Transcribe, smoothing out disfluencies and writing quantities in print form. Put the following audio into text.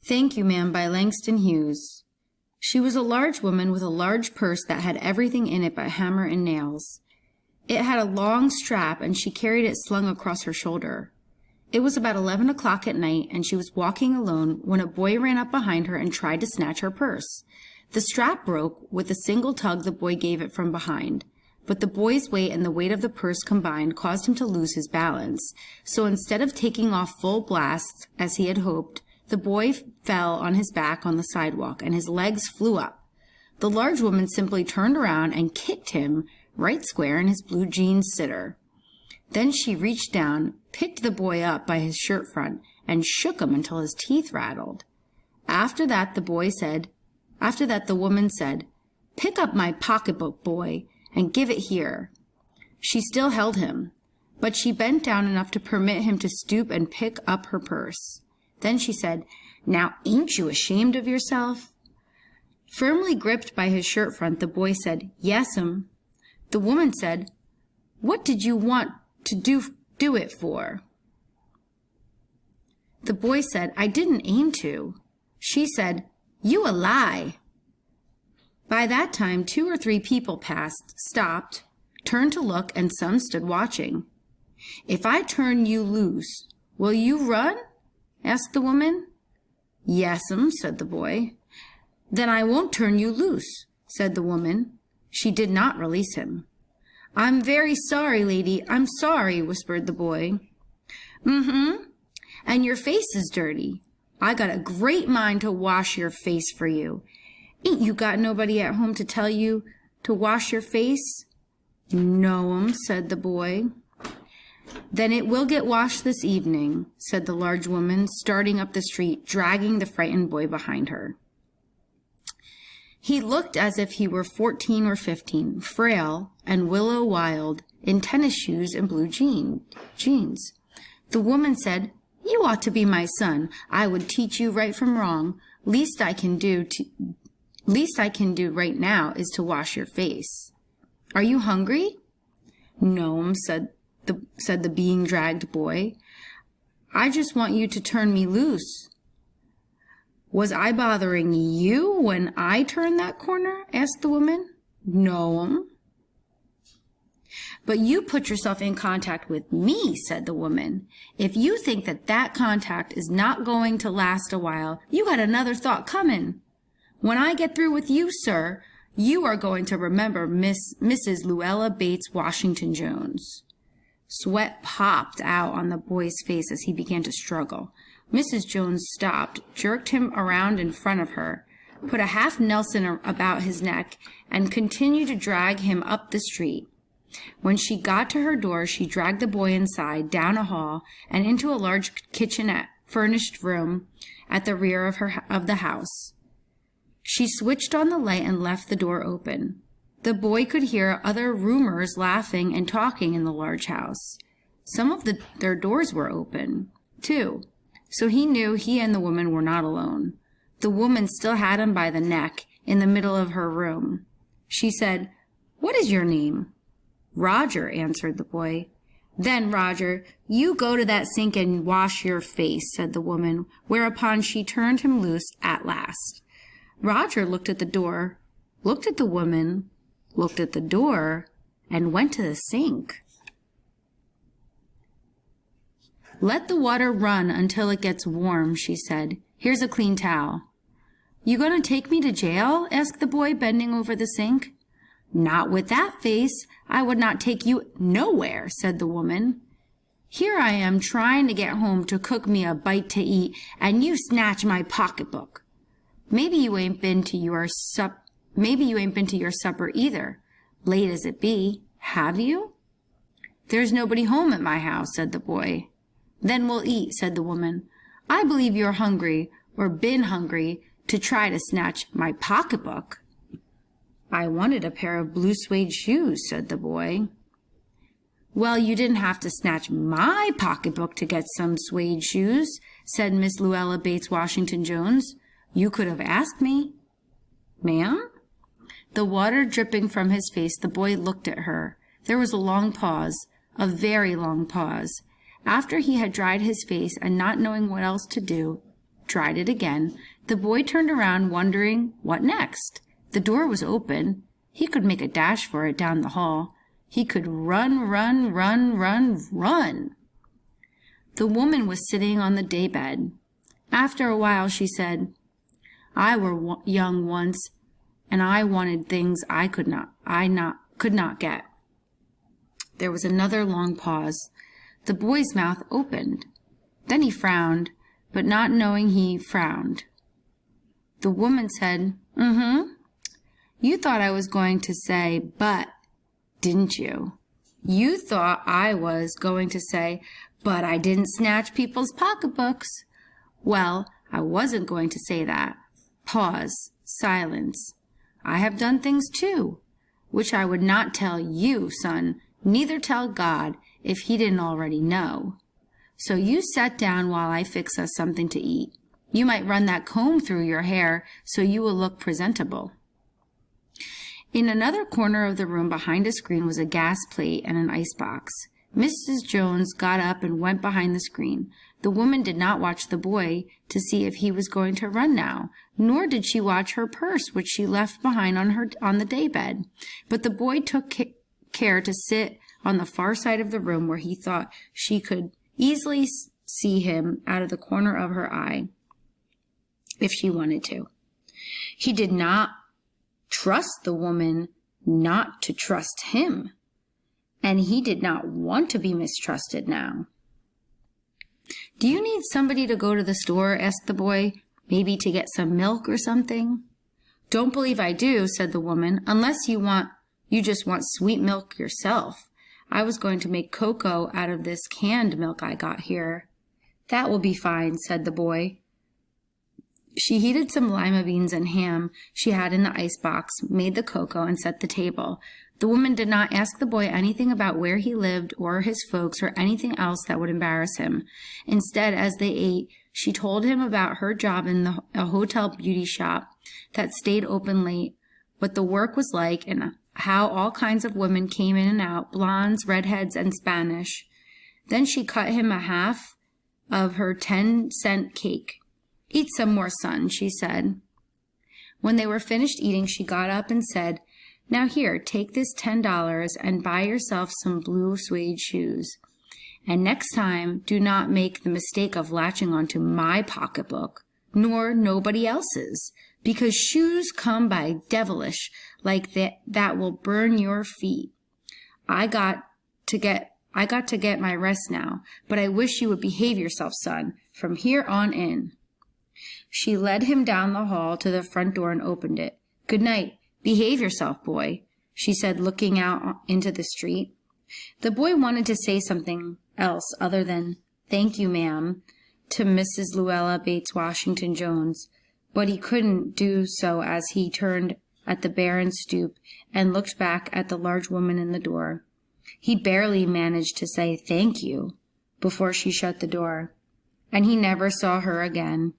Thank You, Ma'am by Langston Hughes. She was a large woman with a large purse that had everything in it but hammer and nails. It had a long strap, and she carried it slung across her shoulder. It was about 11 o'clock at night, and she was walking alone when a boy ran up behind her and tried to snatch her purse. The strap broke with a single tug the boy gave it from behind, but the boy's weight and the weight of the purse combined caused him to lose his balance. So instead of taking off full blast, as he had hoped, the boy fell on his back on the sidewalk, and his legs flew up. The large woman simply turned around and kicked him right square in his blue jeans sitter. Then she reached down, picked the boy up by his shirt front, and shook him until his teeth rattled. After that, the woman said, "Pick up my pocketbook, boy, and give it here." She still held him, but she bent down enough to permit him to stoop and pick up her purse. Then she said, "Now ain't you ashamed of yourself?" Firmly gripped by his shirt front, the boy said, "Yes'm." The woman said, "What did you want to do it for?" The boy said, "I didn't aim to." She said, "You a lie." By that time, 2 or 3 people passed, stopped, turned to look, and some stood watching. "If I turn you loose, will you run?" asked the woman. "Yes'm," said the boy. "Then I won't turn you loose," said the woman. She did not release him. "I'm very sorry, lady, I'm sorry," whispered the boy. And your face is dirty. I got a great mind to wash your face for you. Ain't you got nobody at home to tell you to wash your face?" "No'm," said the boy. "Then it will get washed this evening," said the large woman, starting up the street, dragging the frightened boy behind her. He looked as if he were 14 or 15, frail and willow wild, in tennis shoes and blue jeans. The woman said, "You ought to be my son. I would teach you right from wrong. Least I can do right now is to wash your face. Are you hungry?" "No'm," said the being dragged boy. "I just want you to turn me loose." "Was I bothering you when I turned that corner?" asked the woman. "No'm." "But you put yourself in contact with me," said the woman. "If you think that contact is not going to last a while, you got another thought coming. When I get through with you, sir, you are going to remember Mrs. Luella Bates Washington Jones." Sweat popped out on the boy's face as he began to struggle. Mrs. Jones stopped, jerked him around in front of her, put a half Nelson about his neck, and continued to drag him up the street. When she got to her door, she dragged the boy inside, down a hall, and into a large kitchenette furnished room at the rear of the house. She switched on the light and left the door open. The boy could hear other roomers laughing and talking in the large house. Some of their doors were open, too, so he knew he and the woman were not alone. The woman still had him by the neck in the middle of her room. She said, "What is your name?" "Roger," answered the boy. "Then, Roger, you go to that sink and wash your face," said the woman, whereupon she turned him loose at last. Roger looked at the door, looked at the woman, looked at the door, and went to the sink. "Let the water run until it gets warm," she said. "Here's a clean towel." "You going to take me to jail?" asked the boy, bending over the sink. "Not with that face. I would not take you nowhere," said the woman. "Here I am trying to get home to cook me a bite to eat, and you snatch my pocketbook. Maybe you ain't been to your supper either, late as it be. Have you?" "There's nobody home at my house," said the boy. "Then we'll eat," said the woman. "I believe you're hungry, or been hungry, to try to snatch my pocketbook." "I wanted a pair of blue suede shoes," said the boy. "Well, you didn't have to snatch my pocketbook to get some suede shoes," said Miss Luella Bates Washington Jones. "You could have asked me." "Ma'am?" The water dripping from his face, the boy looked at her. There was a long pause, a very long pause. After he had dried his face and not knowing what else to do, tried it again. The boy turned around, wondering what next. The door was open. He could make a dash for it down the hall. He could run, run, run, run, run. The woman was sitting on the daybed. After a while, she said, "I were young once, and I wanted things I could not get." There was another long pause. The boy's mouth opened. Then he frowned, but not knowing he frowned. The woman said, "Mm-hmm. You thought I was going to say, but, didn't you? You thought I was going to say, but I didn't snatch people's pocketbooks. Well, I wasn't going to say that." Pause. Silence. "I have done things too, which I would not tell you, son, neither tell God, if he didn't already know. So you sit down while I fix us something to eat. You might run that comb through your hair so you will look presentable." In another corner of the room behind a screen was a gas plate and an icebox. Mrs. Jones got up and went behind the screen. The woman did not watch the boy to see if he was going to run now, nor did she watch her purse, which she left behind on the daybed. But the boy took care to sit on the far side of the room where he thought she could easily see him out of the corner of her eye, if she wanted to. He did not trust the woman not to trust him, and he did not want to be mistrusted now. "Do you need somebody to go to the store?" asked the boy. "Maybe to get some milk or something?" "Don't believe I do," said the woman, "unless you just want sweet milk yourself. I was going to make cocoa out of this canned milk I got here." "That will be fine," said the boy. She heated some lima beans and ham she had in the icebox, made the cocoa, and set the table. The woman did not ask the boy anything about where he lived or his folks or anything else that would embarrass him. Instead, as they ate, she told him about her job in a hotel beauty shop that stayed open late, what the work was like, and how all kinds of women came in and out, blondes, redheads, and Spanish. Then she cut him a half of her 10-cent cake. "Eat some more, son," she said. When they were finished eating, she got up and said, "Now here, take this $10 and buy yourself some blue suede shoes. And next time, do not make the mistake of latching onto my pocketbook, nor nobody else's, because shoes come by devilish like that will burn your feet. I got to get my rest now, but I wish you would behave yourself, son, from here on in." She led him down the hall to the front door and opened it. "Good night. Behave yourself, boy," she said, looking out into the street. The boy wanted to say something else other than "Thank you, ma'am," to Mrs. Luella Bates Washington Jones, but he couldn't do so as he turned at the barren stoop and looked back at the large woman in the door. He barely managed to say "thank you" before she shut the door, and he never saw her again.